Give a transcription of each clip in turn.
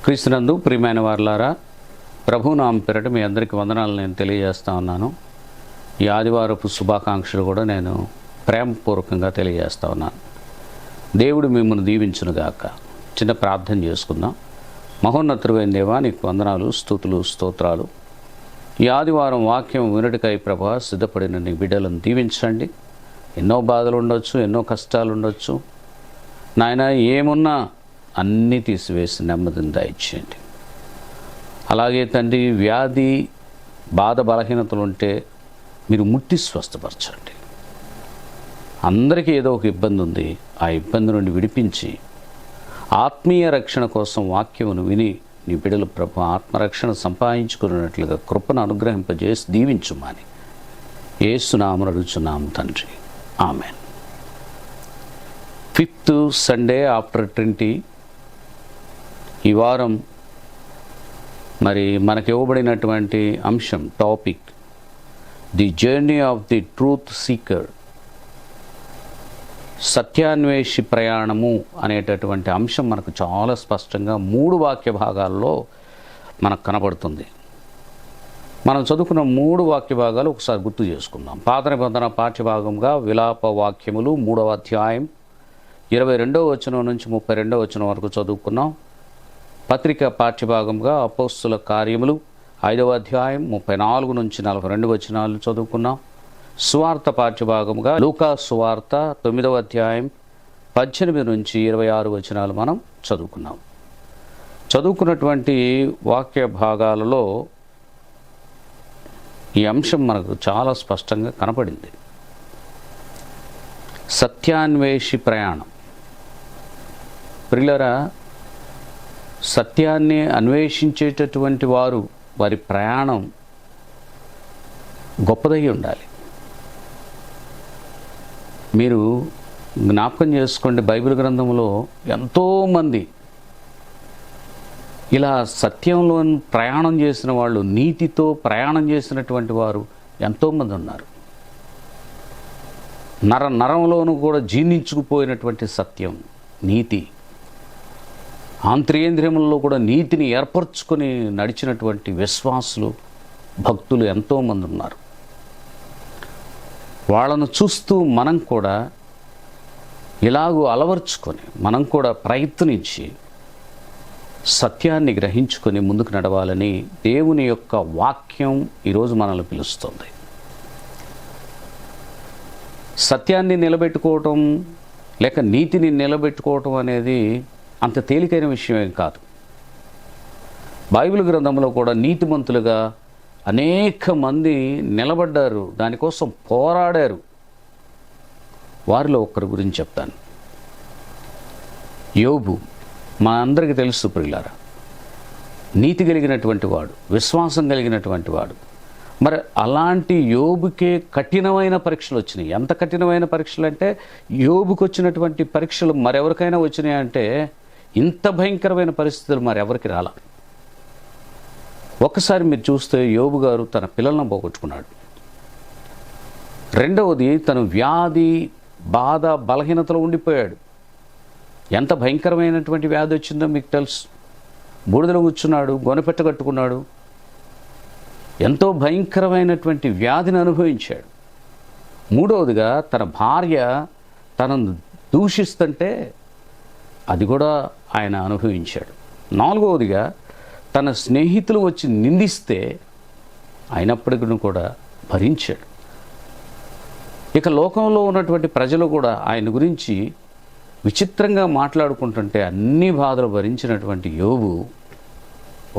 క్రీస్తునందు ప్రియమైన వారలారా, ప్రభునామం పేరట మీ అందరికీ వందనాలు నేను తెలియజేస్తా ఉన్నాను. ఈ ఆదివారపు శుభాకాంక్షలు కూడా నేను ప్రేమపూర్వకంగా తెలియజేస్తా ఉన్నాను. దేవుడు మిమ్మల్ని దీవించునుగాక. చిన్న ప్రార్థన చేసుకుందాం. మహోన్నతుడైన దేవా, నీకు వందనాలు, స్తుతులు, స్తోత్రాలు. ఈ ఆదివారం వాక్యం వినుటకై ప్రభా సిద్ధపడిన నీ బిడ్డలను దీవించండి. ఎన్నో బాధలు ఉండొచ్చు, ఎన్నో కష్టాలు ఉండొచ్చు. నాయన, ఏమున్నా అన్నీ తీసివేసి నెమ్మదిని దయచేయండి. అలాగే తండ్రి, వ్యాధి బాధ బలహీనతలు ఉంటే మీరు ముట్టి స్వస్థపరచండి. అందరికీ ఏదో ఒక ఇబ్బంది ఉంది, ఆ ఇబ్బంది నుండి విడిపించి ఆత్మీయ రక్షణ కోసం వాక్యమును విని నీ బిడ్డలు ప్రభు ఆత్మరక్షణ సంపాదించుకున్నట్లుగా కృపను అనుగ్రహింపజేసి దీవించుమని యేసు నామమున అడుగుచున్నాము తండ్రి, amen. 5th Sunday after Trinity. ఈ వారం మరి మనకి ఇవ్వబడినటువంటి అంశం, topic, the journey of the truth seeker, సత్యాన్వేషి ప్రయాణము అనేటటువంటి అంశం మనకు చాలా స్పష్టంగా 3 వాక్య భాగాల్లో మనకు కనబడుతుంది. మనం చదువుకున్న 3 వాక్య భాగాలు ఒకసారి గుర్తు చేసుకుందాం. పాత నిబంధన పాఠ్యభాగంగా విలాప వాక్యములు 3వ అధ్యాయం 22వ వచనం నుంచి 32వ వచనం వరకు చదువుకున్నాం. పత్రిక పాఠ్యభాగంగా అపోస్తుల కార్యములు 5వ అధ్యాయం 34 నుంచి 42 వచనాలు చదువుకున్నాం. సువార్త పాఠ్యభాగంగా లూకా సువార్త 9వ అధ్యాయం 18 నుంచి 26 వచనాలు మనం చదువుకున్నాం. చదువుకున్నటువంటి వాక్య భాగాలలో ఈ అంశం మనకు చాలా స్పష్టంగా కనపడింది. సత్యాన్వేషి ప్రయాణం. ప్రియులారా, సత్యాన్ని అన్వేషించేటటువంటి వారి ప్రయాణం గొప్పదై ఉండాలి. మీరు జ్ఞాపకం చేసుకోండి, బైబిల్ గ్రంథంలో ఎంతోమంది ఇలా సత్యంలో ప్రయాణం చేసిన వాళ్ళు, నీతితో ప్రయాణం చేసినటువంటి వారు ఎంతోమంది ఉన్నారు. నరంలోనూ కూడా జీర్ణించుకుపోయినటువంటి సత్యం, నీతి, ఆంతర్యేంద్రియములలో కూడా నీతిని ఏర్పరచుకొని నడిచినటువంటి విశ్వాసులు, భక్తులు ఎంతోమంది ఉన్నారు. వాళ్ళను చూస్తూ మనం కూడా ఇలాగూ అలవర్చుకొని, మనం కూడా ప్రయత్నించి సత్యాన్ని గ్రహించుకొని ముందుకు నడవాలని దేవుని యొక్క వాక్యం ఈరోజు మనల్ని పిలుస్తుంది. సత్యాన్ని నిలబెట్టుకోవటం లేక నీతిని నిలబెట్టుకోవటం అనేది అంత తేలికైన విషయమేం కాదు. బైబిల్ గ్రంథంలో కూడా నీతిమంతులుగా అనేక మంది నిలబడ్డారు, దానికోసం పోరాడారు. వారిలో ఒక్కరి గురించి చెప్తాను. యోబు మా అందరికీ తెలుసు ప్రియులారా, నీతి కలిగినటువంటి వాడు, విశ్వాసం కలిగినటువంటి వాడు. మరి అలాంటి యోబుకే కఠినమైన పరీక్షలు వచ్చినాయి. ఎంత కఠినమైన పరీక్షలు అంటే, యోబుకు వచ్చినటువంటి పరీక్షలు మరెవరికైనా వచ్చినాయంటే ఇంత భయంకరమైన పరిస్థితులు మరెవరికి రాలా. ఒక్కసారి మీరు చూస్తే యోబు గారు తన పిల్లలను పోగొట్టుకున్నాడు. రెండవది, తను వ్యాధి, బాధ, బలహీనతలో ఉండిపోయాడు. ఎంత భయంకరమైనటువంటి వ్యాధి వచ్చిందో మీకు తెలుసు. బూడిదలో కూర్చున్నాడు, గొనపెట్ట కట్టుకున్నాడు. ఎంతో భయంకరమైనటువంటి వ్యాధిని అనుభవించాడు. మూడవదిగా, తన భార్య తనను దూషిస్తుంటే అది కూడా ఆయన అనుభవించాడు. నాలుగవదిగా, తన స్నేహితులు వచ్చి నిందిస్తే అయినప్పటికీ కూడా భరించాడు. ఇక లోకంలో ఉన్నటువంటి ప్రజలు కూడా ఆయన గురించి విచిత్రంగా మాట్లాడుకుంటుంటే అన్ని బాధలు భరించినటువంటి యోబు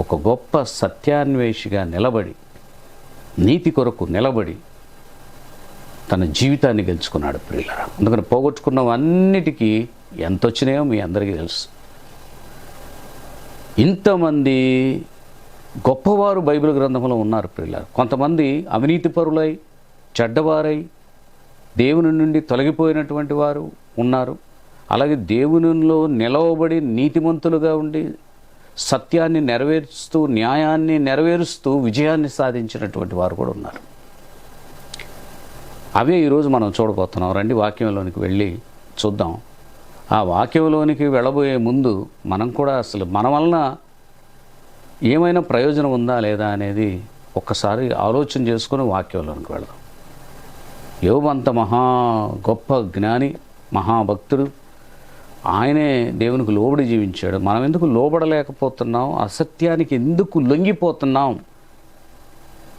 ఒక గొప్ప సత్యాన్వేషిగా నిలబడి, నీతి కొరకు నిలబడి తన జీవితాన్ని గెలుచుకున్నాడు ప్రియులారా. అందుకని పోగొట్టుకున్నవన్నిటికీ ఎంత వచ్చినాయో మీ అందరికీ తెలుసు. ఇంతమంది గొప్పవారు బైబిల్ గ్రంథంలో ఉన్నారు ప్రియులారా. కొంతమంది అవినీతిపరులై, చెడ్డవారై, దేవుని నుండి తొలగిపోయినటువంటి వారు ఉన్నారు. అలాగే దేవునిలో నిలవబడి నీతిమంతులుగా ఉండి సత్యాన్ని నెరవేరుస్తూ, న్యాయాన్ని నెరవేరుస్తూ విజయాన్ని సాధించినటువంటి వారు కూడా ఉన్నారు. అవే ఈరోజు మనం చూడబోతున్నాం. రండి వాక్యంలోనికి వెళ్ళి చూద్దాం. ఆ వాక్యంలోనికి వెళ్ళబోయే ముందు మనం కూడా అసలు మన వలన ఏమైనా ప్రయోజనం ఉందా లేదా అనేది ఒక్కసారి ఆలోచన చేసుకుని వాక్యంలోనికి వెళదాం. యోబు అంత మహా గొప్ప జ్ఞాని, మహాభక్తుడు. ఆయనే దేవునికి లోబడి జీవించాడు. మనం ఎందుకు లోబడలేకపోతున్నాం, అసత్యానికి ఎందుకు లొంగిపోతున్నాం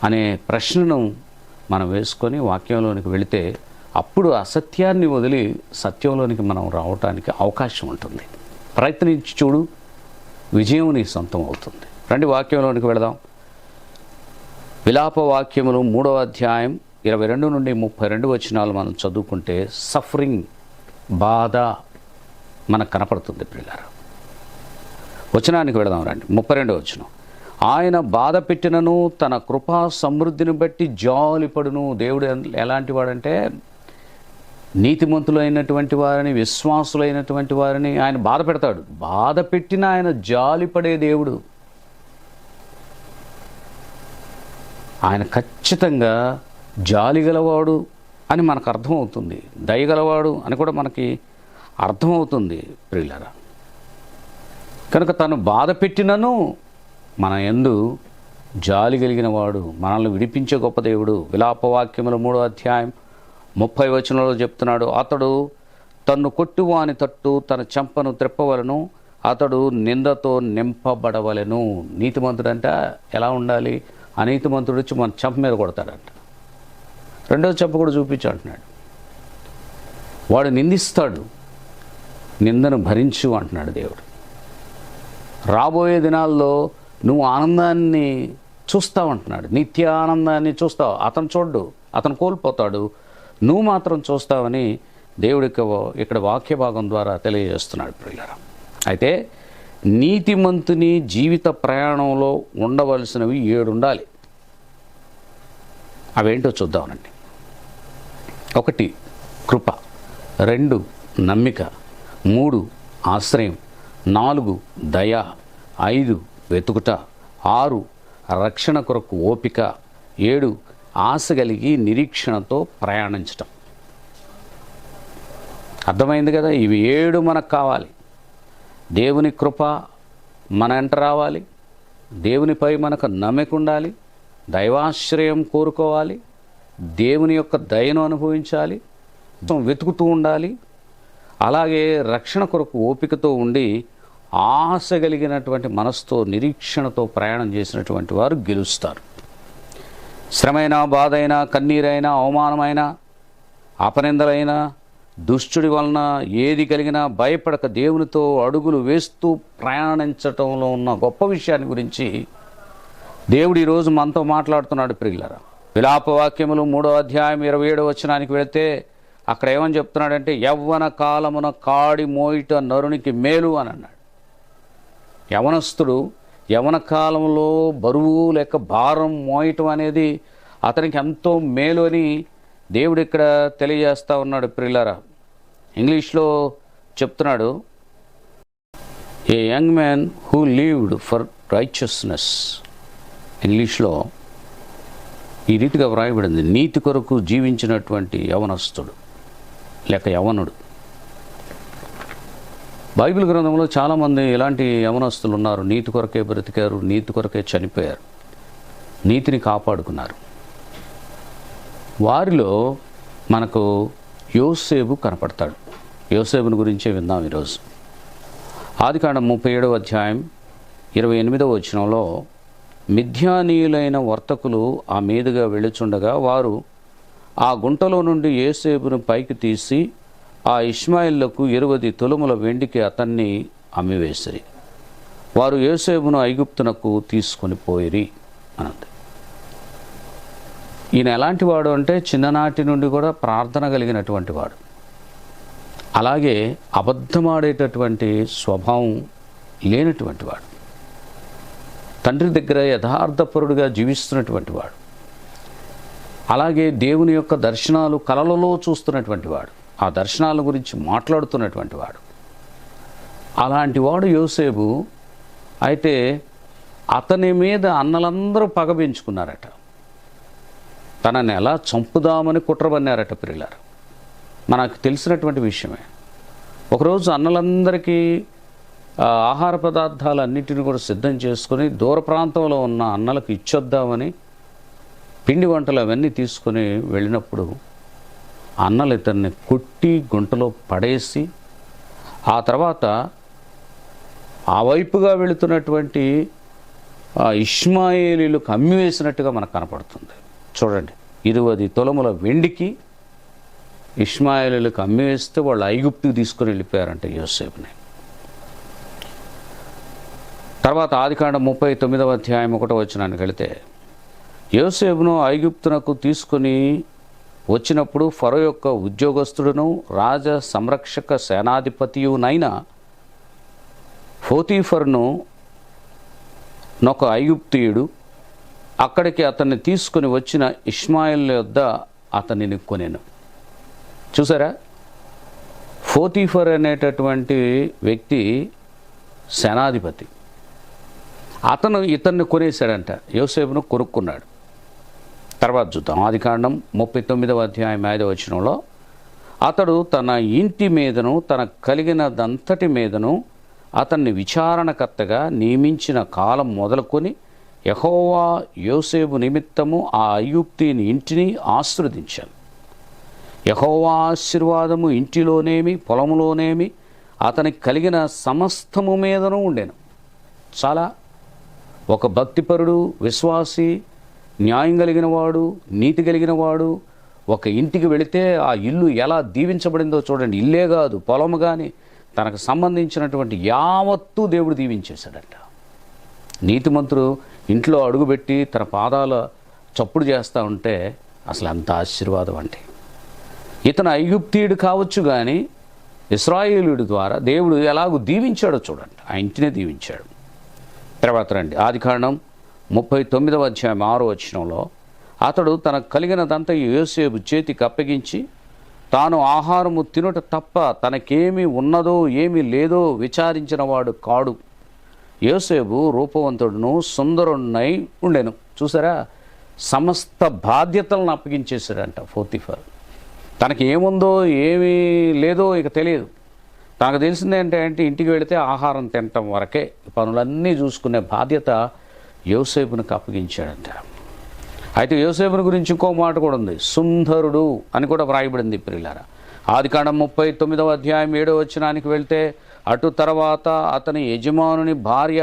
అనే ప్రశ్నను మనం వేసుకొని వాక్యంలోనికి వెళితే అప్పుడు అసత్యాన్ని వదిలి సత్యంలోనికి మనం రావటానికి అవకాశం ఉంటుంది. ప్రయత్నించి చూడు, విజయం నీ సొంతం అవుతుంది. రండి వాక్యంలోనికి వెళదాం. విలాప వాక్యములు 3వ అధ్యాయం 22 నుండి 32 వచనాలు మనం చదువుకుంటే సఫరింగ్, బాధ మనకు కనపడుతుంది ప్రియులారా. వచనానికి వెళదాం రండి. 32వ వచనం. ఆయన బాధ పెట్టినను తన కృపా సమృద్ధిని బట్టి జాలిపడును. దేవుడు ఎలాంటి వాడంటే నీతిమంతులైనటువంటి వారిని, విశ్వాసులైనటువంటి వారిని ఆయన బాధ పెడతాడు. బాధ పెట్టిన ఆయన జాలిపడే దేవుడు. ఆయన ఖచ్చితంగా జాలిగలవాడు అని మనకు అర్థమవుతుంది, దయగలవాడు అని కూడా మనకి అర్థమవుతుంది ప్రియులారా. కనుక తను బాధ పెట్టినను మన యందు జాలి కలిగిన వాడు, మనల్ని విడిపించే గొప్ప దేవుడు. విలాపవాక్యములు 3వ అధ్యాయం 30వ వచనంలో చెప్తున్నాడు, అతడు తన్ను కొట్టువాని తట్టు తన చెంపను త్రెప్పవలను, అతడు నిందతో నింపబడవలెను. నీతిమంతుడంటే ఎలా ఉండాలి? అనీతిమంతుడు వచ్చి మన చెంప మీద కొడతాడంట. రెండవ చెంప కూడా చూపించు అంటున్నాడు. వాడు నిందిస్తాడు, నిందను భరించు అంటున్నాడు దేవుడు. రాబోయే దినాల్లో నువ్వు ఆనందాన్ని చూస్తావంటున్నాడు, నిత్య ఆనందాన్ని చూస్తావు. అతను చూడ్డు, అతను కోల్పోతాడు, నువ్వు మాత్రం చూస్తావని దేవుడి ఇక్కడ వాక్య భాగం ద్వారా తెలియజేస్తున్నాడు ప్రియులారా. అయితే నీతిమంతుని జీవిత ప్రయాణంలో ఉండవలసినవి 7 ఉండాలి. అవేంటో చూద్దామనండి. 1 కృప, 2 నమ్మిక, 3 ఆశ్రయం, 4 దయ, 5 వెతుకుట, 6 రక్షణ కొరకు ఓపిక, 7 ఆశ కలిగి నిరీక్షణతో ప్రయాణించటం. అర్థమైంది కదా? ఇవి 7 మనకు కావాలి. దేవుని కృప మన వెంట రావాలి, దేవునిపై మనకు నమ్మకం ఉండాలి, దైవాశ్రయం కోరుకోవాలి, దేవుని యొక్క దయను అనుభవించాలి, వెతుకుతూ ఉండాలి. అలాగే రక్షణ కొరకు ఓపికతో ఉండి ఆశ కలిగినటువంటి మనసుతో నిరీక్షణతో ప్రయాణం చేసినటువంటి వారు గెలుస్తారు. శ్రమైనా, బాధైనా, కన్నీరైనా, అవమానమైనా, అపనిందలైనా, దుష్టుడి వలన ఏది కలిగినా భయపడక దేవునితో అడుగులు వేస్తూ ప్రయాణించటంలో ఉన్న గొప్ప విషయాన్ని గురించి దేవుడు ఈరోజు మనతో మాట్లాడుతున్నాడు ప్రియులారా. విలాపవాక్యములు 3వ అధ్యాయం 27వ వచనానికి వెళితే అక్కడ ఏమని చెప్తున్నాడంటే, యవ్వన కాలమున కాడి మోయిట నరునికి మేలు అని అన్నాడు. యవనస్తుడు యవన కాలంలో బరువు లేక భారం మోయటం అనేది అతనికి ఎంతో మేలు అని దేవుడు ఇక్కడ తెలియజేస్తూ ఉన్నాడు ప్రియులారా. ఇంగ్లీష్లో చెప్తున్నాడు, a young man who lived for righteousness. ఇంగ్లీష్లో ఈ రీతిగా వ్రాయబడింది, నీతి కొరకు జీవించినటువంటి యవనస్తుడు లేక యవనుడు. బైబిల్ గ్రంథంలో చాలామంది ఇలాంటి యవనస్తులు ఉన్నారు. నీతి కొరకే బ్రతికారు, నీతి కొరకే చనిపోయారు, నీతిని కాపాడుకున్నారు. వారిలో మనకు యోసేపు కనపడతాడు. యోసేపుని గురించే విందాం ఈరోజు. ఆదికాండం 37వ అధ్యాయం 28వ వచనంలో, మిథ్యానీయులైన వర్తకులు ఆ మీదుగా వెళ్ళుచుండగా వారు ఆ గుంటలో నుండి యోసేపును పైకి తీసి ఆ ఇష్మాయిలకు 20 తులముల వెండికి అతన్ని అమ్మివేసిరి. వారు యోసేపును ఐగుప్తునకు తీసుకొని పోయిరి అన్నది. ఈయన ఎలాంటి వాడు అంటే చిన్ననాటి నుండి కూడా ప్రార్థన కలిగినటువంటి వాడు. అలాగే అబద్ధమాడేటటువంటి స్వభావం లేనటువంటి వాడు. తండ్రి దగ్గర యథార్థపరుడుగా జీవిస్తున్నటువంటి వాడు. అలాగే దేవుని యొక్క దర్శనాలు కలలలో చూస్తున్నటువంటి వాడు. ఆ దర్శనాల గురించి మాట్లాడుతున్నటువంటి వాడు. అలాంటి వాడు యోసేపు. అయితే అతని మీద అన్నలందరూ పగ పెంచుకున్నారట. తనని ఎలా చంపుదామని కుట్రబన్నారట ప్రియులారు. మనకు తెలిసినటువంటి విషయమే. ఒకరోజు అన్నలందరికీ ఆహార పదార్థాలన్నిటిని కూడా సిద్ధం చేసుకుని దూర ప్రాంతంలో ఉన్న అన్నలకు ఇచ్చొద్దామని పిండి వంటలు అవన్నీ తీసుకొని వెళ్ళినప్పుడు అన్నలు ఇతన్ని కొట్టి గుంటలో పడేసి ఆ తర్వాత ఆ వైపుగా వెళుతున్నటువంటి ఇష్మాయేలీలకు అమ్మివేసినట్టుగా మనకు కనపడుతుంది. చూడండి, 20 తులముల వెండికి ఇష్మాయేలీలకు అమ్మివేస్తే వాళ్ళు ఐగుప్తుకు తీసుకొని వెళ్ళిపోయారంట యోసేపుని. తర్వాత ఆదికాండం 39వ అధ్యాయం 1వ వచనానికి వెళితే, యోసేపును ఐగుప్తునకు తీసుకొని వచ్చినప్పుడు ఫరో యొక్క ఉద్యోగస్తుడును రాజ సంరక్షక సేనాధిపతియునైన పోతీఫరును నొక ఐగుప్తీయుడు అక్కడికి అతన్ని తీసుకుని వచ్చిన ఇష్మాయేల్ యొద్ద అతనిని కొనెను. చూసారా, పోతీఫర్ అనేటటువంటి వ్యక్తి సేనాధిపతి. అతను ఇతన్ని కొనేశాడంట, యోసేపును కొనుక్కున్నాడు. తర్వాత చూద్దాం, ఆదికాండం 39వ అధ్యాయం 5వ వచనంలో, అతడు తన ఇంటి మీదను తన కలిగినదంతటి మీదను అతన్ని విచారణకర్తగా నియమించిన కాలం మొదలుకొని యెహోవా యోసేపు నిమిత్తము ఆ ఐగుప్తీయుని ఇంటిని ఆశీర్వదించాను. యెహోవా ఆశీర్వాదము ఇంటిలోనేమి పొలములోనేమి అతనికి కలిగిన సమస్తము మీదను ఉండెను. చాలా ఒక భక్తిపరుడు, విశ్వాసి, న్యాయం కలిగిన వాడు, నీతి కలిగిన వాడు ఒక ఇంటికి వెళితే ఆ ఇల్లు ఎలా దీవించబడిందో చూడండి. ఇల్లే కాదు, పొలము కానీ తనకు సంబంధించినటువంటి యావత్తూ దేవుడు దీవించేశాడట. నీతిమంతుడు ఇంట్లో అడుగుపెట్టి తన పాదాల చప్పుడు చేస్తూ ఉంటే అసలు అంత ఆశీర్వాదం అంటే. ఇతను ఐగుప్తీయుడు కావచ్చు కానీ ఇశ్రాయేలీయుడి ద్వారా దేవుడు ఎలాగూ దీవించాడో చూడండి, ఆ ఇంటినే దీవించాడు. తర్వాత రండి, ఆదికాండం 39వ అధ్యాయం 6వ వచనంలో, అతడు తనకు కలిగినదంతా యోసేపు చేతికి అప్పగించి తాను ఆహారము తినుట తప్ప తనకేమి ఉన్నదో ఏమీ లేదో విచారించిన వాడు కాడు. యోసేపు రూపవంతుడును సుందరుడినై ఉండెను. చూసారా, సమస్త బాధ్యతలను అప్పగించేశాడంట పోతీఫర్. తనకి ఏముందో ఏమీ లేదో ఇక తెలియదు. తనకు తెలిసింది ఏంటంటే ఇంటికి వెళితే ఆహారం తినటం వరకే, పనులన్నీ చూసుకునే బాధ్యత యోసేపునికి అప్పగించాడంట. అయితే యోసేపుని గురించి ఇంకో మాట కూడా ఉంది, సుందరుడు అని కూడా వ్రాయబడింది. ప్రియులారా, ఆదికాండం 39వ అధ్యాయం 7వ వచనానికి వెళ్తే, అటు తర్వాత అతని యజమానుని భార్య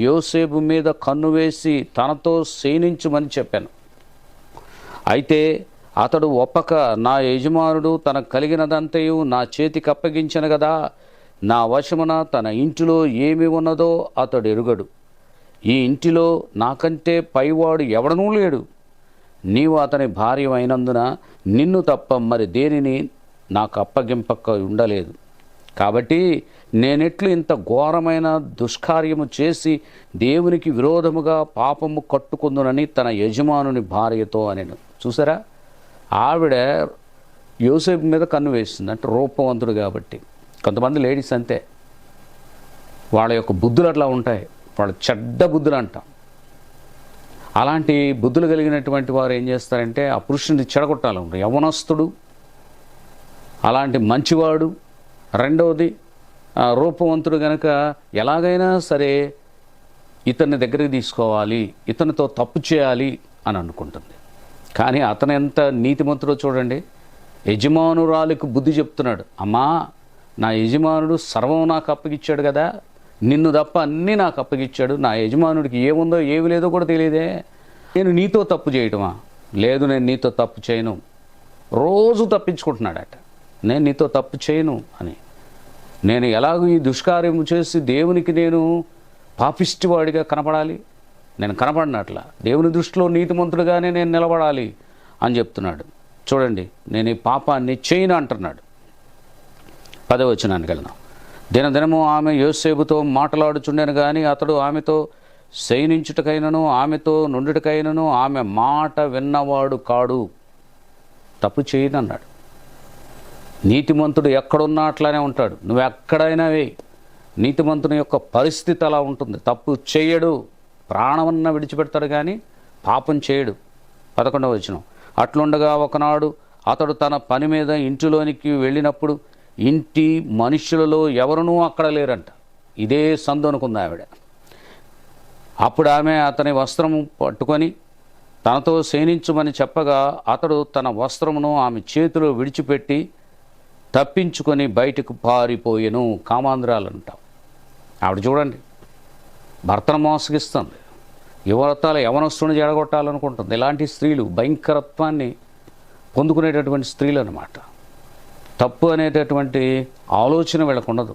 యోసేపు మీద కన్ను వేసి తనతో శయనించుమని చెప్పాను. అయితే అతడు ఒప్పక, నా యజమానుడు తనకు కలిగినదంతయు నా చేతికి అప్పగించను కదా, నా వశమున తన ఇంటిలో ఏమి ఉన్నదో అతడు ఎరుగడు. ఈ ఇంటిలో నాకంటే పైవాడు ఎవడనూ లేడు. నీవు అతని భార్య అయినందున నిన్ను తప్ప మరి దేనిని నాకు అప్పగింపక ఉండలేదు. కాబట్టి నేనెట్లు ఇంత ఘోరమైన దుష్కార్యము చేసి దేవునికి విరోధముగా పాపము కట్టుకుందునని తన యజమానుని భార్యతో అనెను. చూసారా, ఆవిడ యోసేపు మీద కన్ను వేస్తుంది, అంటే రూపవంతుడు కాబట్టి. కొంతమంది లేడీస్ అంతే, వాళ్ళ యొక్క బుద్ధులు అట్లా ఉంటాయి, వాళ్ళ చెడ్డ బుద్ధులు అంటాం. అలాంటి బుద్ధులు కలిగినటువంటి వారు ఏం చేస్తారంటే ఆ పురుషుని చెడగొట్టాలంటారు. యవనస్తుడు అలాంటి మంచివాడు, రెండవది రూపవంతుడు గనక ఎలాగైనా సరే ఇతన్ని దగ్గరికి తీసుకోవాలి, ఇతనితో తప్పు చేయాలి అని అనుకుంటుంది. కానీ అతను ఎంత నీతిమంతుడో చూడండి. యజమానురాలికి బుద్ధి చెప్తున్నాడు, అమ్మా నా యజమానుడు సర్వం నాకు అప్పగిచ్చాడు కదా, నిన్ను తప్ప అన్నీ నాకు అప్పగిచ్చాడు, నా యజమానుడికి ఏముందో ఏమి లేదో కూడా తెలియదే, నేను నీతో తప్పు చేయటమా? లేదు, నేను నీతో తప్పు చేయను. రోజు తప్పించుకుంటున్నాడట, నేను నీతో తప్పు చేయను అని. నేను ఎలాగో ఈ దుష్కార్యము చేసి దేవునికి నేను పాపిష్టివాడిగా కనపడాలి, నేను కనపడినట్లా దేవుని దృష్టిలో నీతిమంతుడుగానే నేను నిలబడాలి అని చెప్తున్నాడు. చూడండి, నేను ఈ పాపాన్ని చేయను అంటున్నాడు. 10వ వచనానికి వెళ్దాం. దినదినము ఆమె యోసేపుతో మాట్లాడుచుండెను కానీ అతడు ఆమెతో శయనించుటకైనను ఆమెతో నుండుటకైనను ఆమె మాట విన్నవాడు కాడు. తప్పు చేయనన్నాడు. నీతిమంతుడు ఎక్కడున్నా అట్లానే ఉంటాడు, నువ్వు ఎక్కడైనా వేయి. నీతిమంతుని యొక్క పరిస్థితి అలా ఉంటుంది. తప్పు చేయడు, ప్రాణమన్న విడిచిపెడతాడు కానీ పాపం చేయడు. 11వ వచనం, అట్లుండగా ఒకనాడు అతడు తన పని మీద ఇంటిలోనికి వెళ్ళినప్పుడు ఇంటి మనుషులలో ఎవరునూ అక్కడ లేరంట. ఇదే సందు అనుకుంది ఆవిడ. అప్పుడు ఆమె అతని వస్త్రము పట్టుకొని తనతో శయనించమని చెప్పగా అతడు తన వస్త్రమును ఆమె చేతిలో విడిచిపెట్టి తప్పించుకొని బయటకు పారిపోయెను. కామాంధ్రాలు అంటాం. ఆవిడ చూడండి, భర్తను మోసగిస్తుంది, యవనస్తుని జడగొట్టాలనుకుంటుంది. ఇలాంటి స్త్రీలు భయంకరత్వాన్ని పొందుకునేటటువంటి స్త్రీలు అన్నమాట. తప్పు అనేటటువంటి ఆలోచన వీళ్ళకుండదు.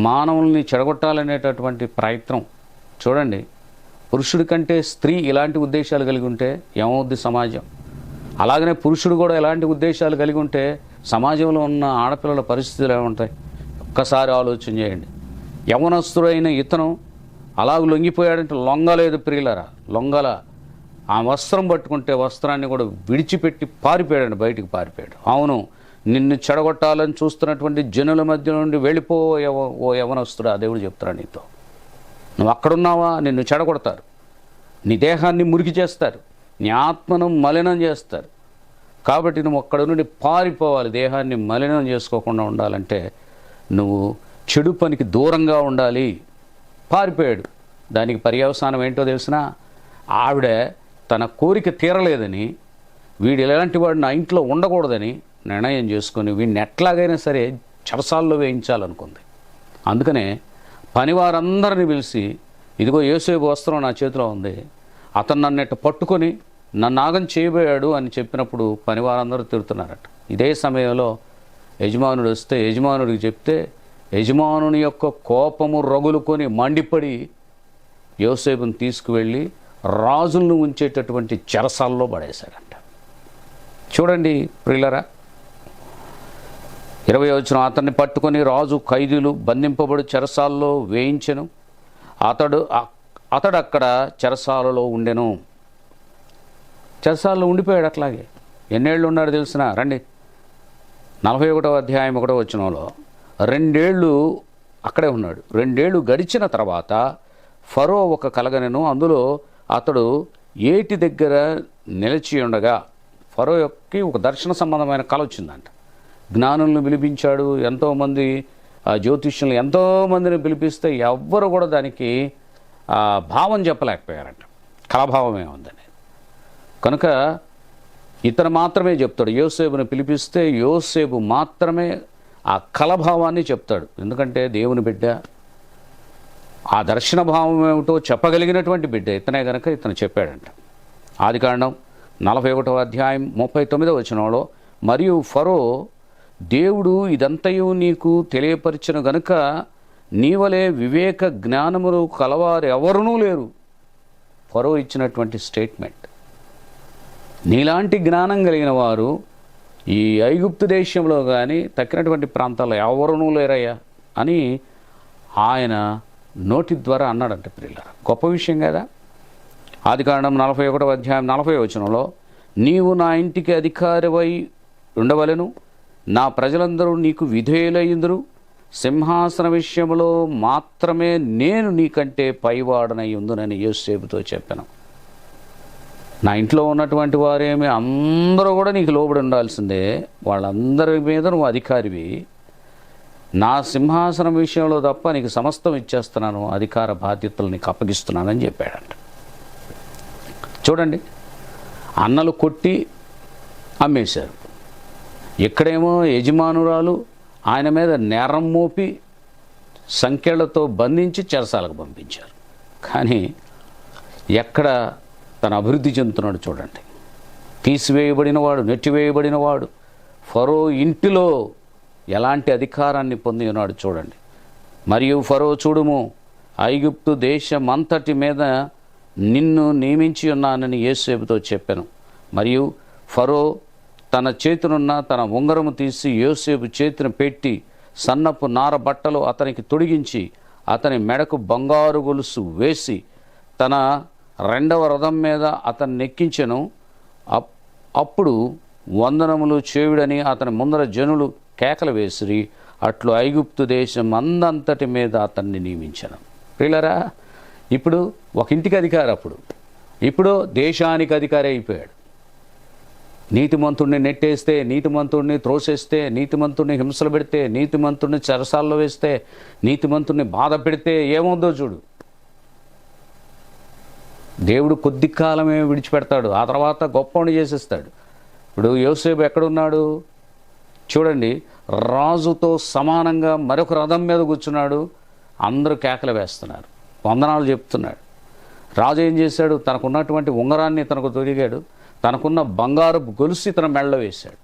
మానవుల్ని చెడగొట్టాలనేటటువంటి ప్రయత్నం చూడండి. పురుషుడి కంటే స్త్రీ ఇలాంటి ఉద్దేశాలు కలిగి ఉంటే ఏమవుద్ది సమాజం? అలాగనే పురుషుడు కూడా ఎలాంటి ఉద్దేశాలు కలిగి ఉంటే సమాజంలో ఉన్న ఆడపిల్లల పరిస్థితులు ఏముంటాయి? ఒక్కసారి ఆలోచన చేయండి. యవనస్తుడైన ఇతను అలాగ లొంగిపోయాడంటే లొంగలేదు ప్రియులరా, లొంగల. ఆ వస్త్రం పట్టుకుంటే వస్త్రాన్ని కూడా విడిచిపెట్టి పారిపోయాడు, బయటికి పారిపోయాడు. అవును, నిన్ను చెడగొట్టాలని చూస్తున్నటువంటి జనుల మధ్య నుండి వెళ్ళిపో ఓ యవనస్తుడా, దేవుడు చెప్తాడు నీతో. నువ్వు అక్కడున్నావా, నిన్ను చెడగొడతారు, నీ దేహాన్ని మురికి చేస్తారు, నీ ఆత్మను మలినం చేస్తారు. కాబట్టి నువ్వు అక్కడ నుండి పారిపోవాలి. దేహాన్ని మలినం చేసుకోకుండా ఉండాలంటే నువ్వు చెడు పనికి దూరంగా ఉండాలి. పారిపోయాడు. దానికి పర్యవసానం ఏంటో తెలిసినా, ఆవిడ తన కోరిక తీరలేదని, వీడు ఎలాంటి వాడు నా ఇంట్లో ఉండకూడదని నిర్ణయం చేసుకొని వీడిని ఎట్లాగైనా సరే చెరసాల్లో వేయించాలనుకుంది. అందుకనే పనివారందరిని పిలిచి, ఇదిగో యోసేపు వస్త్రం నా చేతిలో ఉంది, అతను నన్ను పట్టుకొని నన్ను నాగం చేయబోయాడు అని చెప్పినప్పుడు పనివారందరూ తిడుతున్నారట. ఇదే సమయంలో యజమానుడు వస్తే, యజమానుడికి చెప్తే యజమానుని యొక్క కోపము రగులుకొని మండిపడి యోసేపుని తీసుకువెళ్ళి రాజులను ఉంచేటటువంటి చెరసాల్లో పడేశాడంట. చూడండి ప్రియులరా, 20వ వచనం, అతన్ని పట్టుకొని రాజు ఖైదీలు బంధింపబడి చెరసాల్లో వేయించెను. అతడు అక్కడ చెరసాలలో ఉండెను. చెరసాల్లో ఉండిపోయాడు. అట్లాగే ఎన్నేళ్ళు ఉన్నాడు తెలిసిన? రండి, 41వ అధ్యాయం 1వ వచనంలో 2 ఏళ్ళు అక్కడే ఉన్నాడు. 2 ఏళ్ళు గడిచిన తర్వాత ఫరో ఒక కలగనెను. అందులో అతడు ఏటి దగ్గర నిలిచి ఉండగా ఫరో యొక్క ఒక దర్శన సంబంధమైన కల వచ్చిందంట. జ్ఞానులను పిలిపించాడు, ఎంతోమంది జ్యోతిష్యులను ఎంతోమందిని పిలిపిస్తే ఎవ్వరు కూడా దానికి భావం చెప్పలేకపోయారంట. కలభావమే ఉందని. కనుక ఇతను మాత్రమే చెప్తాడు. యోసేపుని పిలిపిస్తే యోసేపు మాత్రమే ఆ కలభావాన్ని చెప్తాడు. ఎందుకంటే దేవుని బిడ్డ, ఆ దర్శన భావం ఏమిటో చెప్పగలిగినటువంటి బిడ్డ ఇతనే గనక ఇతను చెప్పాడంట. ఆదికాండం 41వ అధ్యాయం 39వ వచనంలో, మరియు ఫరో, దేవుడు ఇదంతయు నీకు తెలియపరిచిన గనుక నీవలే వివేక జ్ఞానములు కలవారు ఎవరునూ లేరు. ఫరో ఇచ్చినటువంటి స్టేట్మెంట్. నీలాంటి జ్ఞానం కలిగిన వారు ఈ ఐగుప్తు దేశంలో కానీ తక్కినటువంటి ప్రాంతాల్లో ఎవరునూ లేరయ్యా అని ఆయన నోటి ద్వారా అన్నాడంట. ప్రియులారా, గొప్ప విషయం కదా. ఆదికాండం 41వ అధ్యాయం 40వ వచనంలో, నీవు నా ఇంటికి అధికారివై ఉండవలెను, నా ప్రజలందరూ నీకు విధేయులయ్యుందురు, సింహాసన విషయంలో మాత్రమే నేను నీకంటే పైవాడనై ఉందునని యోసేపుతో చెప్పాను. నా ఇంట్లో ఉన్నటువంటి వారేమి అందరూ కూడా నీకు లోబడి ఉండాల్సిందే, వాళ్ళందరి మీద నువ్వు అధికారివి. నా సింహాసనం విషయంలో తప్ప నీకు సమస్తం ఇచ్చేస్తున్నాను, అధికార బాధ్యతలు నీకు అప్పగిస్తున్నానని చెప్పాడంట. చూడండి, అన్నలు కొట్టి అమ్మేశారు. ఇక్కడేమో యజమానురాలు ఆయన మీద నేరం మోపి సంఖ్యలతో బంధించి చెరసాలకు పంపించారు. కానీ ఎక్కడ తన అభివృద్ధి చెందుతున్నాడు చూడండి. తీసివేయబడినవాడు, నెట్టివేయబడినవాడు ఫరో ఇంటిలో ఎలాంటి అధికారాన్ని పొంది ఉన్నాడు చూడండి. మరియు ఫరో, చూడుము, ఐగుప్తు దేశమంతటి మీద నిన్ను నియమించి ఉన్నానని యోసేపుతో చెప్పాను. మరియు ఫరో తన చేతినున్న తన ఉంగరము తీసి యోసేపు చేతిన పెట్టి సన్నపు నార బట్టలు అతనికి తొడిగించి అతని మెడకు బంగారు గొలుసు వేసి తన 2వ రథం మీద అతన్ని ఎక్కించెను. అప్పుడు వందనములు చేయుడని అతని ముందర జనులు కేకలు వేసిరి. అట్లు ఐగుప్తు దేశం అందంతటి మీద అతన్ని నియమించను. ప్రియులారా, ఇప్పుడు ఒక ఇంటికి అధికారి, ఇప్పుడు దేశానికి అధికారి అయిపోయాడు. నీతిమంతుడిని నెట్టేస్తే, నీతిమంతుడిని త్రోసేస్తే, నీతిమంతుడిని హింసలు పెడితే, నీతిమంతుడిని చెరసాల్లో వేస్తే, నీతిమంతుడిని బాధ పెడితే ఏమవుద్దో చూడు. దేవుడు కొద్ది కాలమే విడిచిపెడతాడు, ఆ తర్వాత గొప్పవాడిని చేసేస్తాడు. ఇప్పుడు యోసేపు ఎక్కడున్నాడు చూడండి, రాజుతో సమానంగా మరొక రథం మీద కూర్చున్నాడు. అందరూ కేకలు వేస్తున్నారు, వందనాలు చెప్తున్నాడు. రాజు ఏం చేశాడు, తనకున్నటువంటి ఉంగరాన్ని తనకు తొడిగాడు, తనకున్న బంగారపు గొలుసు తన మెళ్ళ వేశాడు.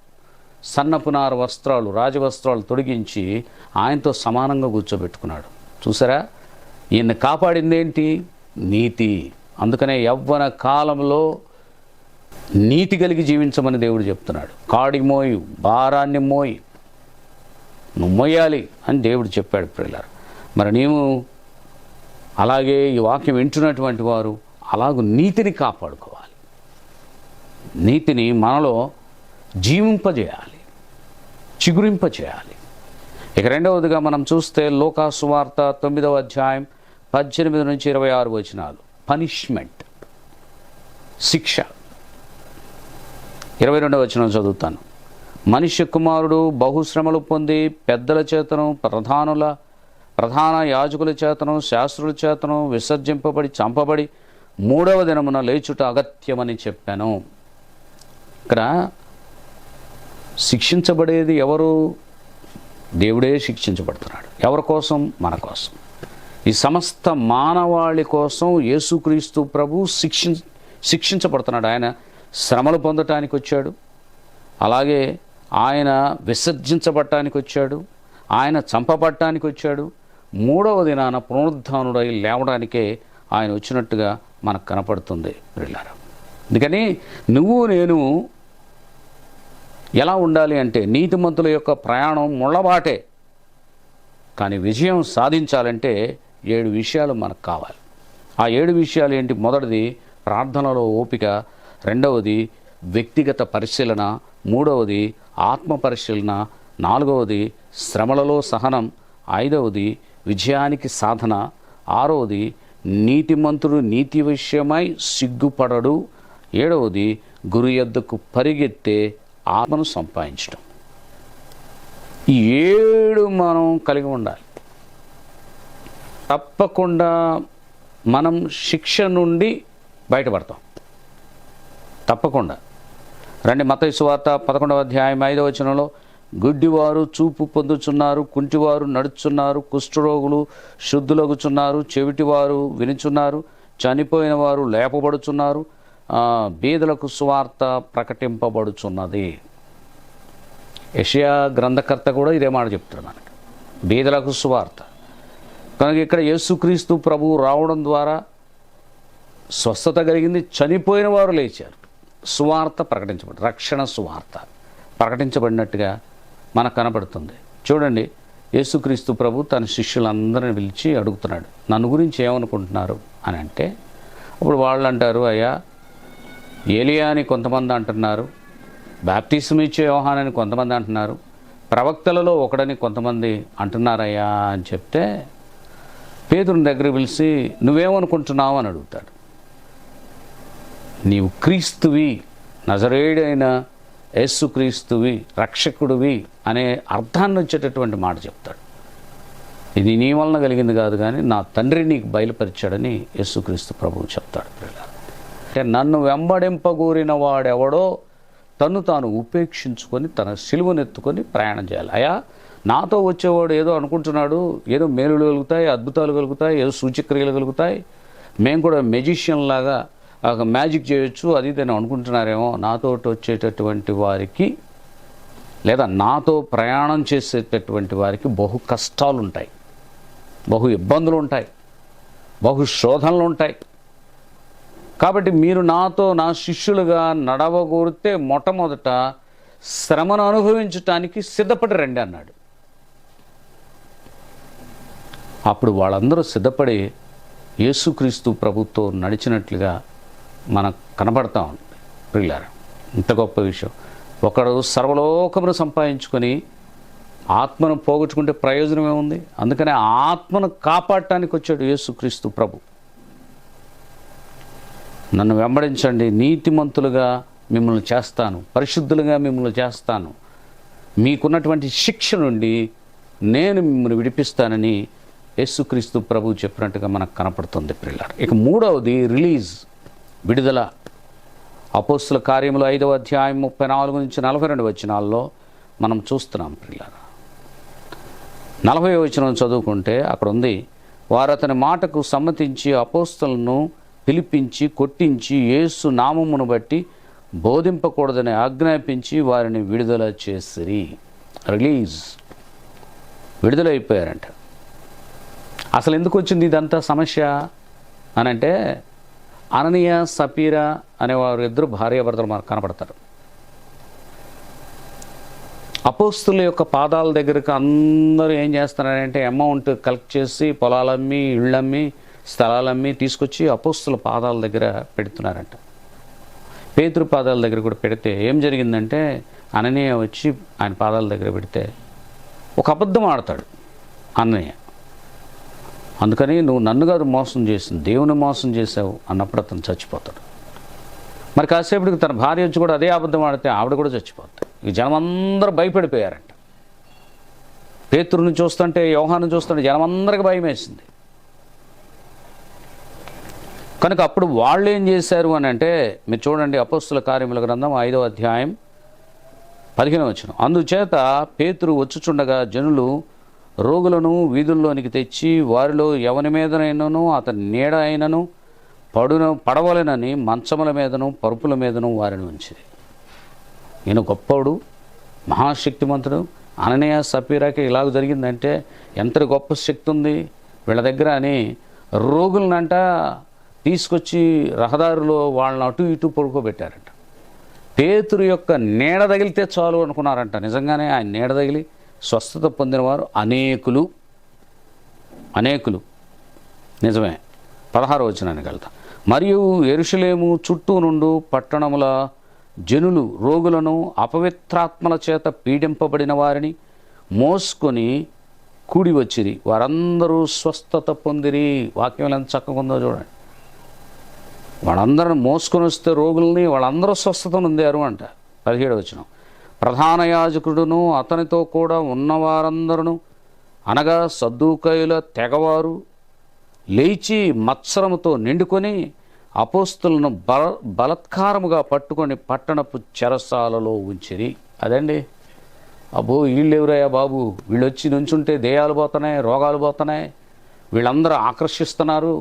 సన్నపునార వస్త్రాలు, రాజవస్త్రాలు తొడిగించి ఆయనతో సమానంగా కూర్చోబెట్టుకున్నాడు. చూసారా, ఈయన్ని కాపాడిందేంటి? నీతి. అందుకనే యవ్వన కాలంలో నీతి కలిగి జీవించమని దేవుడు చెప్తున్నాడు. కాడి మోయు, భారాన్ని మోయి, నువ్వు మోయాలి అని దేవుడు చెప్పాడు ప్రియులారా. మరి నీవు అలాగే ఈ వాక్యం వింటున్నటువంటి వారు అలాగూ నీతిని కాపాడుకోవాలి. నీతిని మనలో జీవింపజేయాలి, చిగురింపజేయాలి. ఇక రెండవదిగా మనం చూస్తే లూకా సువార్త 9వ అధ్యాయం 18 నుంచి 26 వచనాలు. పనిష్మెంట్, శిక్ష. 22వ వచనం చదువుతాను. మనుష్య కుమారుడు బహుశ్రమలు పొంది పెద్దల చేతను, ప్రధాన యాజకుల చేతను, శాస్త్రుల చేతను విసర్జింపబడి చంపబడి 3వ దినమున లేచుట అగత్యమని చెప్పాను. ఇక్కడ శిక్షించబడేది ఎవరు? దేవుడే శిక్షించబడుతున్నాడు. ఎవరి కోసం? మన కోసం. ఈ సమస్త మానవాళి కోసం యేసుక్రీస్తు ప్రభు శిక్షించబడుతున్నాడు. ఆయన శ్రమలు పొందటానికి వచ్చాడు, అలాగే ఆయన విసర్జించబడటానికి వచ్చాడు, ఆయన చంపబడటానికి వచ్చాడు. 3వ దినాన పునరుద్ధానుడై లేవడానికే ఆయన వచ్చినట్టుగా మనకు కనపడుతుంది ప్రియులారా. అందుకని నువ్వు నేను ఎలా ఉండాలి అంటే, నీతిమంతుల యొక్క ప్రయాణం ముళ్ళబాటే, కానీ విజయం సాధించాలంటే 7 విషయాలు మనకు కావాలి. ఆ 7 విషయాలు ఏంటి? మొదటిది ప్రార్థనలో ఓపిక, రెండవది వ్యక్తిగత పరిశీలన, మూడవది ఆత్మ పరిశీలన, నాలుగవది శ్రమలలో సహనం, ఐదవది విజయానికి సాధన, ఆరవది నీతిమంతుడు నీతి విషయమై సిగ్గుపడడు, ఏడవది గురు యొద్దకు పరిగెత్తే ఆత్మను సంపాదించడం. ఈ 7 మనం కలిగి ఉండాలి. తప్పకుండా మనం శిక్ష నుండి బయటపడతాం, తప్పకుండా. రండి, మత్తయి సువార్త 11వ అధ్యాయం 5వ వచనంలో, గుడ్డివారు చూపు పొందుచున్నారు, కుంటివారు నడుచున్నారు, కుష్ఠరోగులు శుద్ధులగుచున్నారు, చెవిటివారు వినుచున్నారు, చనిపోయిన వారు లేపబడుచున్నారు, బీదలకు సువార్త ప్రకటింపబడుచున్నది. యెషయా గ్రంథకర్త కూడా ఇదే మాట చెప్తాడు మనకి, బీదలకు సువార్త. కనుక ఇక్కడ యేసుక్రీస్తు ప్రభువు రావడం ద్వారా స్వస్థత కలిగింది, చనిపోయిన వారు లేచారు, సువార్త ప్రకటించబడి, రక్షణ సువార్త ప్రకటించబడినట్టుగా మనకు కనపడుతుంది. చూడండి, యేసుక్రీస్తు ప్రభు తన శిష్యులందరిని పిలిచి అడుగుతున్నాడు, నన్ను గురించి ఏమనుకుంటున్నారు అని అంటే, అప్పుడు వాళ్ళు అంటారు, అయ్యా ఏలియా అని కొంతమంది అంటున్నారు, బాప్తిస్మం ఇచ్చే యోహానని కొంతమంది అంటున్నారు, ప్రవక్తలలో ఒకడని కొంతమంది అంటున్నారయ్యా అని చెప్తే, పేతురుని దగ్గర పిలిచి నువ్వేమనుకుంటున్నావు అని అడుగుతాడు. నీవు క్రీస్తువి, నజరేయుడైన యేసుక్రీస్తువి, రక్షకుడివి అనే అర్థాన్ని వచ్చేటటువంటి మాట చెప్తాడు. ఇది నీ వలన కలిగింది కాదు, కానీ నా తండ్రి నీకు బయలుపరిచాడని యేసుక్రీస్తు ప్రభువు చెప్తాడు. అంటే నన్ను వెంబడింపగూరిన వాడెవడో తను తాను ఉపేక్షించుకొని తన సిలువనెత్తుకొని ప్రయాణం చేయాలి. అయ్యా నాతో వచ్చేవాడు ఏదో అనుకుంటున్నాడు, ఏదో మేలులు కలుగుతాయి, అద్భుతాలు కలుగుతాయి, ఏదో సూచక్రియలు కలుగుతాయి, మేము కూడా మెజిషియన్ లాగా మ్యాజిక్ చేయొచ్చు అది ఇది అనుకుంటున్నారేమో. నాతో వచ్చేటటువంటి వారికి లేదా నాతో ప్రయాణం చేసేటటువంటి వారికి బహు కష్టాలు ఉంటాయి, బహు ఇబ్బందులు ఉంటాయి, బహు శోధనలు ఉంటాయి. కాబట్టి మీరు నాతో నా శిష్యులుగా నడవగోరితే మొట్టమొదట శ్రమను అనుభవించటానికి సిద్ధపడి రండి అన్నాడు. అప్పుడు వాళ్ళందరూ సిద్ధపడి యేసుక్రీస్తు ప్రభుతో నడిచినట్లుగా మనకు కనబడతా ఉంది ప్రియులారా. ఇంత గొప్ప విషయం. ఒకడు సర్వలోకమును సంపాదించుకొని ఆత్మను పోగొట్టుకుంటే ప్రయోజనం ఏముంది? అందుకనే ఆత్మను కాపాడటానికి వచ్చాడు యేసుక్రీస్తు ప్రభు. నన్ను వెంబడించండి, నీతిమంతులుగా మిమ్మల్ని చేస్తాను, పరిశుద్ధులుగా మిమ్మల్ని చేస్తాను, మీకున్నటువంటి శిక్ష నుండి నేను మిమ్మల్ని విడిపిస్తానని యేసుక్రీస్తు ప్రభువు చెప్పినట్టుగా మనకు కనపడుతుంది ప్రియులారా. ఇక మూడవది రిలీజ్, విడుదల. అపోస్తుల కార్యములు 5వ అధ్యాయం 34 నుంచి 42 వచనాల్లో మనం చూస్తున్నాం ప్రియులారా. 40వ వచనం చదువుకుంటే అక్కడ ఉంది, వారు అతని మాటకు సమ్మతించి అపోస్తలను పిలిపించి కొట్టించి యేసు నామమును బట్టి బోధింపకూడదని ఆజ్ఞాపించి వారిని విడుదల చేసిరి. రిలీజ్, విడుదలైపోయారంట. అసలు ఎందుకు వచ్చింది ఇదంతా సమస్య అనంటే, అననీయ సపీరా అనేవారు ఇద్దరు భార్యాభర్తలు మనకు కనపడతారు. అపోస్తుల యొక్క పాదాల దగ్గరకు అందరూ ఏం చేస్తున్నారంటే అమౌంట్ కలెక్ట్ చేసి పొలాలమ్మి, ఇళ్ళమ్మి, స్థలాలమ్మి తీసుకొచ్చి అపోస్తుల పాదాల దగ్గర పెడుతున్నారంట. పేతురు పాదాల దగ్గర కూడా పెడితే ఏం జరిగిందంటే, అననీయ వచ్చి ఆయన పాదాల దగ్గర పెడితే ఒక అబద్ధం ఆడతాడు అన్నయ్య. అందుకని నువ్వు నన్ను కాదు మోసం చేసింది, దేవుని మోసం చేసావు అన్నప్పుడు అతను చచ్చిపోతాడు. మరి కాసేపటికి తన భార్య వచ్చి కూడా అదే అబద్ధం ఆడితే ఆవిడ కూడా చచ్చిపోతాయి. ఈ జనమందరూ భయపడిపోయారంట. పేతురుని చూస్తుంటే, యోహాను చూస్తుంటే జనమందరికి భయం వేసింది. కనుక అప్పుడు వాళ్ళు ఏం చేశారు అని అంటే, మీరు చూడండి అపోస్తుల కార్యముల గ్రంథం 5వ అధ్యాయం 15వ వచనం. అందుచేత పేతురు వచ్చుచుండగా జనులు రోగులను వీధుల్లోనికి తెచ్చి వారిలో ఎవని మీదనైనను అతని నీడ అయినను పడవలెనని మంచముల మీదను పరుపుల మీదను వారిని ఉంచిరి. ఈయన గొప్పవాడు, మహాశక్తిమంతుడు. అననీయ సపీరాకి ఇలాగ జరిగిందంటే ఎంత గొప్ప శక్తి ఉంది వీళ్ళ దగ్గర అని రోగులనంట తీసుకొచ్చి రహదారిలో వాళ్ళని అటు ఇటు పడుకోబెట్టారంట. పేతురు యొక్క నీడ తగిలితే చాలు అనుకున్నారంట. నిజంగానే ఆయన నీడ తగిలి స్వస్థత పొందినవారు అనేకులు. నిజమే. 16వ వచనానికి వెళ్తాం. మరియు యెరూషలేము చుట్టూ నుండు పట్టణముల జనులు రోగులను అపవిత్రాత్మల చేత పీడింపబడిన వారిని మోసుకొని కూడి వచ్చిరి. వారందరూ స్వస్థత పొందిరి. వాక్యం ఎంత చక్కగా ఉందో చూడండి. వాళ్ళందరూ మోసుకొని వస్తే రోగుల్ని వాళ్ళందరూ స్వస్థత పొందారు అంట. 17వ వచనం. ప్రధాన యాజకుడును అతనితో కూడా ఉన్నవారందరూ అనగా సద్దూకయుల తెగవారు లేచి మత్సరముతో నిండుకొని అపోస్తులను బలత్కారముగా పట్టుకొని పట్టణపు చెరసాలలో ఉంచిరి. అదండి. అబ్బో వీళ్ళెవరయ్యా బాబు, వీళ్ళు వచ్చి నుంచుంటే దెయ్యాలు పోతున్నాయి, రోగాలు పోతున్నాయి, వీళ్ళందరూ ఆకర్షిస్తున్నారు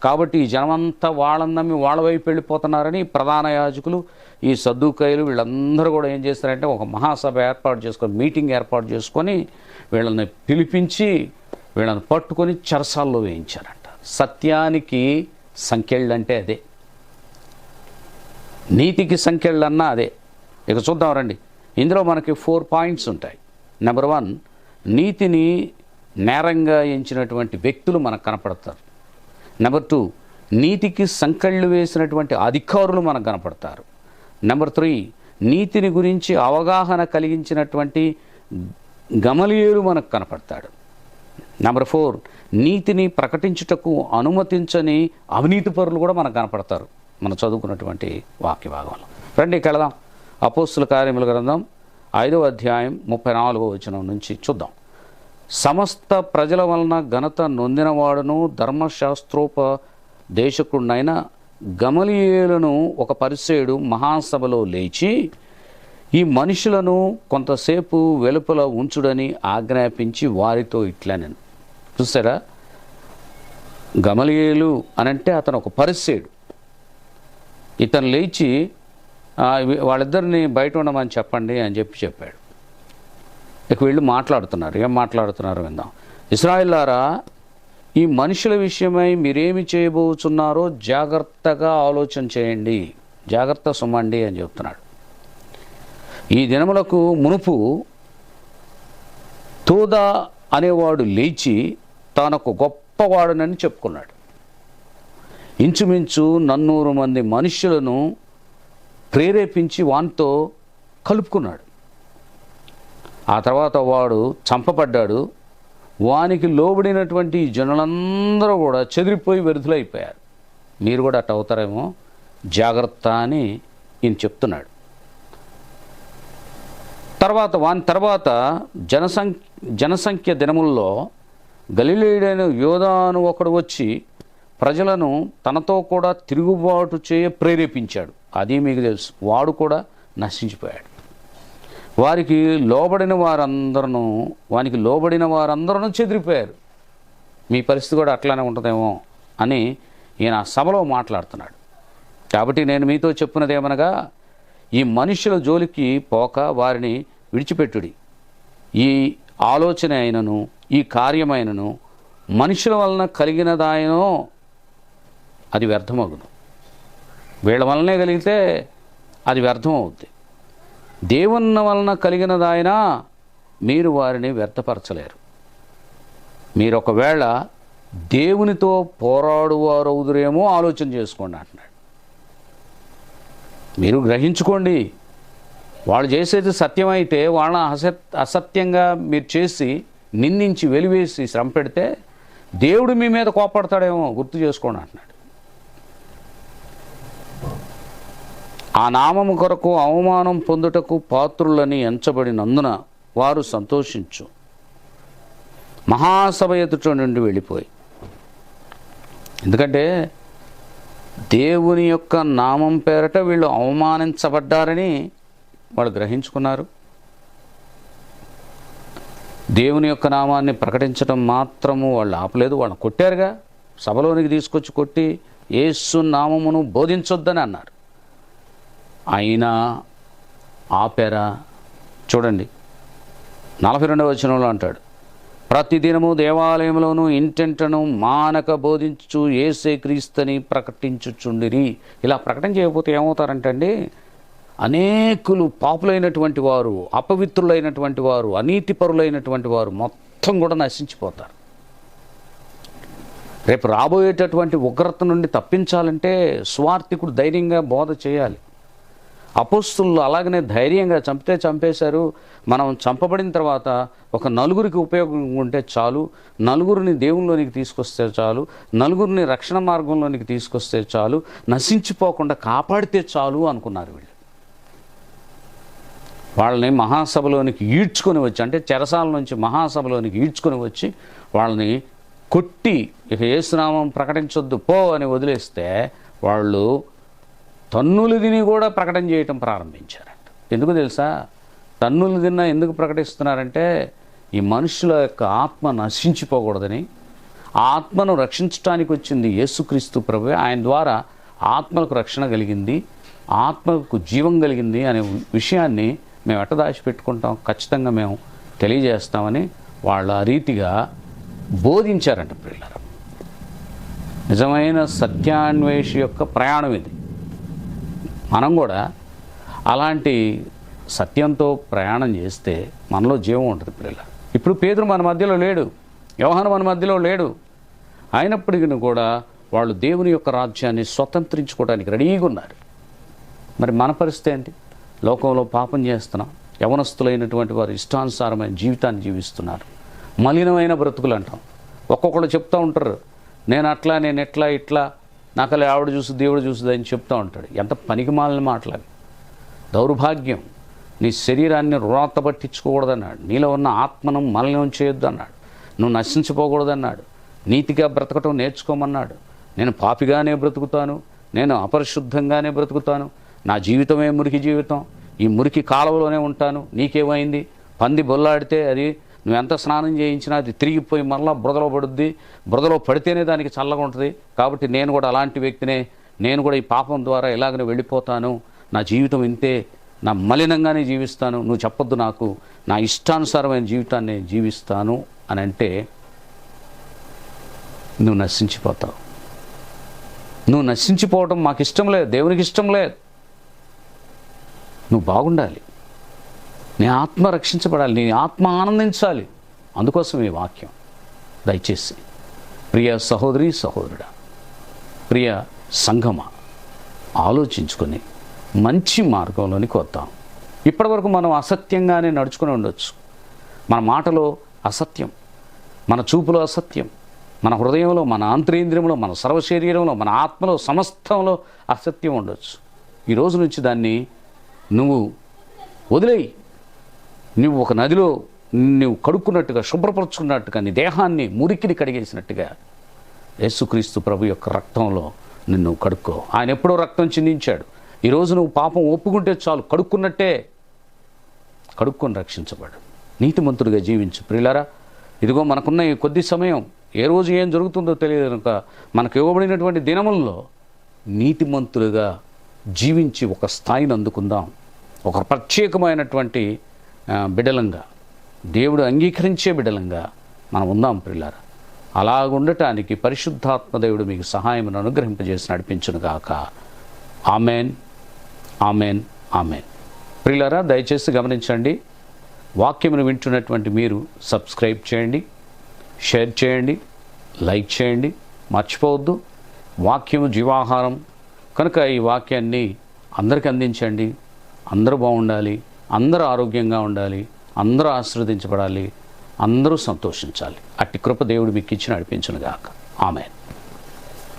కాబట్టి ఈ జనమంతా వాళ్ళని నమ్మి వాళ్ళ వైపు వెళ్ళిపోతున్నారని ప్రధాన యాజకులు, ఈ సద్దూకయ్యులు వీళ్ళందరూ కూడా ఏం చేస్తారంటే ఒక మహాసభ ఏర్పాటు చేసుకొని, మీటింగ్ ఏర్పాటు చేసుకొని వీళ్ళని పిలిపించి వీళ్ళని పట్టుకొని చెరసాల్లో వేయించారంట. సత్యానికి సంకెళ్ళు అంటే అదే, నీతికి సంకెళ్ళు అన్నా అదే. ఇక చూద్దాం రండి. ఇందులో మనకి 4 పాయింట్స్ ఉంటాయి. నెంబర్ 1, నీతిని నేరంగా ఎంచినటువంటి వ్యక్తులు మనకు కనపడతారు. నెంబర్ 2, నీతికి సంకెళ్ళు వేసినటువంటి అధికారులు మనకు కనపడతారు. నెంబర్ 3, నీతిని గురించి అవగాహన కలిగించినటువంటి గమలీయులు మనకు కనపడతాడు. నెంబర్ 4, నీతిని ప్రకటించుటకు అనుమతించని అవినీతి పరులు కూడా మనకు కనపడతారు మనం చదువుకున్నటువంటి వాక్య భాగంలో. రండి వెళదాం. అపోస్తుల కార్యముల గ్రంథం 5వ అధ్యాయం 34వ వచనం నుంచి చూద్దాం. సమస్త ప్రజల వలన ఘనత నొందినవాడును ధర్మశాస్త్రోపదేశకుడినైన గమలీయేలును ఒక పరిసయ్యుడు మహాసభలో లేచి ఈ మనుషులను కొంతసేపు వెలుపల ఉంచుడని ఆజ్ఞాపించి వారితో ఇట్లనెను. చూసారా, గమలీయేలు అనంటే అతను ఒక పరిసయ్యుడు. ఇతను లేచి వాళ్ళిద్దరిని బయట ఉండమని చెప్పండి అని చెప్పాడు. ఇక వీళ్ళు మాట్లాడుతున్నారు. ఏం మాట్లాడుతున్నారో విందాం. ఇశ్రాయేలులారా, ఈ మనుషుల విషయమై మీరేమి చేయబోతున్నారో జాగ్రత్తగా ఆలోచన చేయండి, జాగ్రత్త సుమండి అని చెప్తున్నాడు. ఈ దినములకు మునుపు తోదా అనేవాడు లేచి తానొక గొప్పవాడునని చెప్పుకున్నాడు. ఇంచుమించు 400 మంది మనుష్యులను ప్రేరేపించి వానితో కలుపుకున్నాడు. ఆ తర్వాత వాడు చంపబడ్డాడు. వానికి లోబడినటువంటి జనులందరూ కూడా చెదిరిపోయి వ్యర్థులైపోయారు. మీరు కూడా అట్ట అవుతారేమో, జాగ్రత్త అని ఈయన చెప్తున్నాడు. వాని తర్వాత జనసంఖ్య దినముల్లో గలిలయుడైన యోధాను ఒకడు వచ్చి ప్రజలను తనతో కూడా తిరుగుబాటు చేయ ప్రేరేపించాడు. అది మీకు తెలుసు. వాడు కూడా నశించిపోయాడు. వానికి లోబడిన వారందరూ చెదిరిపోయారు. మీ పరిస్థితి కూడా అట్లానే ఉంటుందేమో అని ఈయన సభలో మాట్లాడుతున్నాడు. కాబట్టి నేను మీతో చెప్పున్నదేమనగా, ఈ మనుషుల జోలికి పోక వారిని విడిచిపెట్టుడి. ఈ ఆలోచన అయినను ఈ కార్యమైనను మనుషుల వలన కలిగినదాయనో అది వ్యర్థమగును. వీళ్ళ వలనే కలిగితే అది వ్యర్థం అవుద్ది. దేవుని వలన కలిగినదాయన మీరు వారిని వ్యర్థపరచలేరు. మీరు ఒకవేళ దేవునితో పోరాడువారవుదురేమో ఆలోచన చేసుకోండి అంటున్నాడు. మీరు గ్రహించుకోండి. వాళ్ళు చేసేది సత్యమైతే వాళ్ళ అసత్యంగా మీరు చేసి నిందించి వెలివేసి శ్రమ పెడితే దేవుడు మీ మీద కోపడతాడేమో గుర్తు చేసుకోండి అంటున్నాడు. ఆ నామము కొరకు అవమానం పొందుటకు పాత్రులని ఎంచబడినందున వారు సంతోషించు. మహాసభ ఎదుట నుండి వెళ్ళిపోయి, ఎందుకంటే దేవుని యొక్క నామం పేరట వీళ్ళు అవమానించబడ్డారని వాళ్ళు గ్రహించుకున్నారు. దేవుని యొక్క నామాన్ని ప్రకటించడం మాత్రము వాళ్ళు ఆపలేదు. వాళ్ళని కొట్టారుగా, సభలోనికి తీసుకొచ్చి కొట్టి యేసు నామమును బోధించొద్దని అన్నారు. అయినా ఆపారా? చూడండి 42వ వచనంలో అంటాడు, ప్రతిదినము దేవాలయంలోనూ ఇంటెంటను మానక బోధించు యేసే క్రీస్తుని ప్రకటించుచుండిరి. ఇలా ప్రకటన చేయకపోతే ఏమవుతారంటే అండి, అనేకులు పాపులైనటువంటి వారు, అపవిత్రులైనటువంటి వారు, అనీతిపరులైనటువంటి వారు మొత్తం కూడా నశించిపోతారు. రేపు రాబోయేటటువంటి ఉగ్రత నుండి తప్పించాలంటే సువార్థికుడు ధైర్యంగా బోధ చేయాలి. అపోస్తులు అలాగనే ధైర్యంగా చంపేశారు. మనం చంపబడిన తర్వాత ఒక నలుగురికి ఉపయోగం ఉంటే చాలు, నలుగురిని దేవునిలోనికి తీసుకొస్తే చాలు, నలుగురిని రక్షణ మార్గంలోనికి తీసుకొస్తే చాలు, నశించిపోకుండా కాపాడితే చాలు అనుకున్నారు వీళ్ళు. వాళ్ళని మహాసభలోనికి ఈడ్చుకొని వచ్చి, అంటే చెరసాల నుంచి మహాసభలోనికి ఈడ్చుకొని వచ్చి వాళ్ళని కొట్టి ఇక యేసునామం ప్రకటించొద్దు పో అని వదిలేస్తే వాళ్ళు తన్నులు తిని కూడా ప్రకటన చేయటం ప్రారంభించారంట. ఎందుకు తెలుసా? తన్నులు తిన్నా ఎందుకు ప్రకటిస్తున్నారంటే ఈ మనుషుల యొక్క ఆత్మ నశించిపోకూడదని. ఆ ఆత్మను రక్షించడానికి వచ్చింది యేసుక్రీస్తు ప్రభువే. ఆయన ద్వారా ఆత్మలకు రక్షణ కలిగింది, ఆత్మకు జీవం కలిగింది అనే విషయాన్ని మేము ఎట్ట దాచిపెట్టుకుంటాం? ఖచ్చితంగా మేము తెలియజేస్తామని వాళ్ళ రీతిగా బోధించారంట పిల్లలు. నిజమైన సత్యాన్వేషి యొక్క ప్రయాణం ఇది. మనం కూడా అలాంటి సత్యంతో ప్రయాణం చేస్తే మనలో జీవం ఉంటుంది పిల్లలు. ఇప్పుడు పేతురు మన మధ్యలో లేడు, యోహాను మన మధ్యలో లేడు. అయినప్పటికీ కూడా వాళ్ళు దేవుని యొక్క రాజ్యాన్ని స్వతంత్రించుకోవడానికి రెడీగా ఉన్నారు. మరి మన పరిస్థితి ఏంటి? లోకంలో పాపం చేస్తున్నాం. యవనస్తులైనటువంటి వారు ఇష్టానుసారమైన జీవితాన్ని జీవిస్తున్నారు. మలినమైన బ్రతుకులు అంటాం. ఒక్కొక్కళ్ళు చెప్తూ ఉంటారు, నేను అట్లా, నేను ఎట్లా, ఇట్లా, నాకలే ఆవిడ చూసి దేవుడు చూస్తుంది అని చెప్తూ ఉంటాడు. ఎంత పనికిమాలిన మాటలు! దౌర్భాగ్యం. నీ శరీరాన్ని రుణాత పట్టించుకోకూడదన్నాడు. నీలో ఉన్న ఆత్మను మలినం చేయొద్దు అన్నాడు. నువ్వు నశించిపోకూడదన్నాడు. నీతిగా బ్రతకటం నేర్చుకోమన్నాడు. నేను పాపిగానే బ్రతుకుతాను, నేను అపరిశుద్ధంగానే బ్రతుకుతాను, నా జీవితమే మురికి జీవితం, ఈ మురికి కాలువలోనే ఉంటాను. నీకేమైంది? పంది బొల్లాడితే అది నువ్వెంత స్నానం చేయించినా అది తిరిగిపోయి మరలా బురదలో పడుద్ది. బురదలో పడితేనే దానికి చల్లగా ఉంటుంది. కాబట్టి నేను కూడా అలాంటి వ్యక్తినే. నేను కూడా ఈ పాపం ద్వారా ఇలాగనే వెళ్ళిపోతాను. నా జీవితం ఇంతే, నా మలినంగానే జీవిస్తాను. నువ్వు చెప్పొద్దు నాకు, నా ఇష్టానుసారమైన జీవితాన్ని జీవిస్తాను అని అంటే నువ్వు నశించిపోతావు. నువ్వు నశించిపోవడం మాకు ఇష్టం లేదు, దేవునికి ఇష్టం లేదు. నువ్వు బాగుండాలి, నీ ఆత్మ రక్షించబడాలి, నీ ఆత్మ ఆనందించాలి. అందుకోసం ఈ వాక్యం. దయచేసి ప్రియ సహోదరి సహోదరుడా, ప్రియ సంఘమా, ఆలోచించుకొని మంచి మార్గంలోనికి వద్దాం. ఇప్పటివరకు మనం అసత్యంగానే నడుచుకుని ఉండొచ్చు. మన మాటలో అసత్యం, మన చూపులో అసత్యం, మన హృదయంలో, మన ఆంతరేంద్రియంలో, మన సర్వశరీరంలో, మన ఆత్మలో, సమస్తంలో అసత్యం ఉండొచ్చు. ఈ రోజు నుంచి దాన్ని నువ్వు వదిలేయి. నువ్వు ఒక నదిలో నువ్వు కడుక్కున్నట్టుగా, శుభ్రపరుచుకున్నట్టుగా, నీ దేహాన్ని మురికిని కడిగేసినట్టుగా యేసుక్రీస్తు ప్రభు యొక్క రక్తంలో నిన్ను కడుక్కో. ఆయన ఎప్పుడో రక్తం చిందించాడు. ఈరోజు నువ్వు పాపం ఒప్పుకుంటే చాలు, కడుక్కున్నట్టే. కడుక్కొని రక్షించబడు, నీతిమంతుడిగా జీవించు. ప్రియులారా, ఇదిగో మనకున్న ఈ కొద్ది సమయం, ఏ రోజు ఏం జరుగుతుందో తెలియదు కనుక మనకు ఇవ్వబడినటువంటి దినముల్లో నీతిమంతులుగా జీవించి ఒక స్థాయిని అందుకుందాం. ఒక ప్రత్యేకమైనటువంటి బిడలంగా, దేవుడు అంగీకరించే బిడలంగా మనం ఉందాం ప్రియులారా. అలాగుండటానికి పరిశుద్ధాత్మ దేవుడు మీకు సహాయమును అనుగ్రహింపజేసి నడిపించునుగాక. Amen, amen, amen. ప్రియులారా, దయచేసి గమనించండి. వాక్యమును వింటున్నటువంటి మీరు సబ్స్క్రైబ్ చేయండి, షేర్ చేయండి, లైక్ చేయండి. మర్చిపోవద్దు, వాక్యము జీవాహారం కనుక ఈ వాక్యాన్ని అందరికీ అందించండి. అందరూ బాగుండాలి, అందరూ ఆరోగ్యంగా ఉండాలి, అందరూ ఆశీర్వదించబడాలి, అందరూ సంతోషించాలి. అట్టి కృప దేవుడు మీకు ఇచ్చి నడిపించునుగాక. ఆమెన్.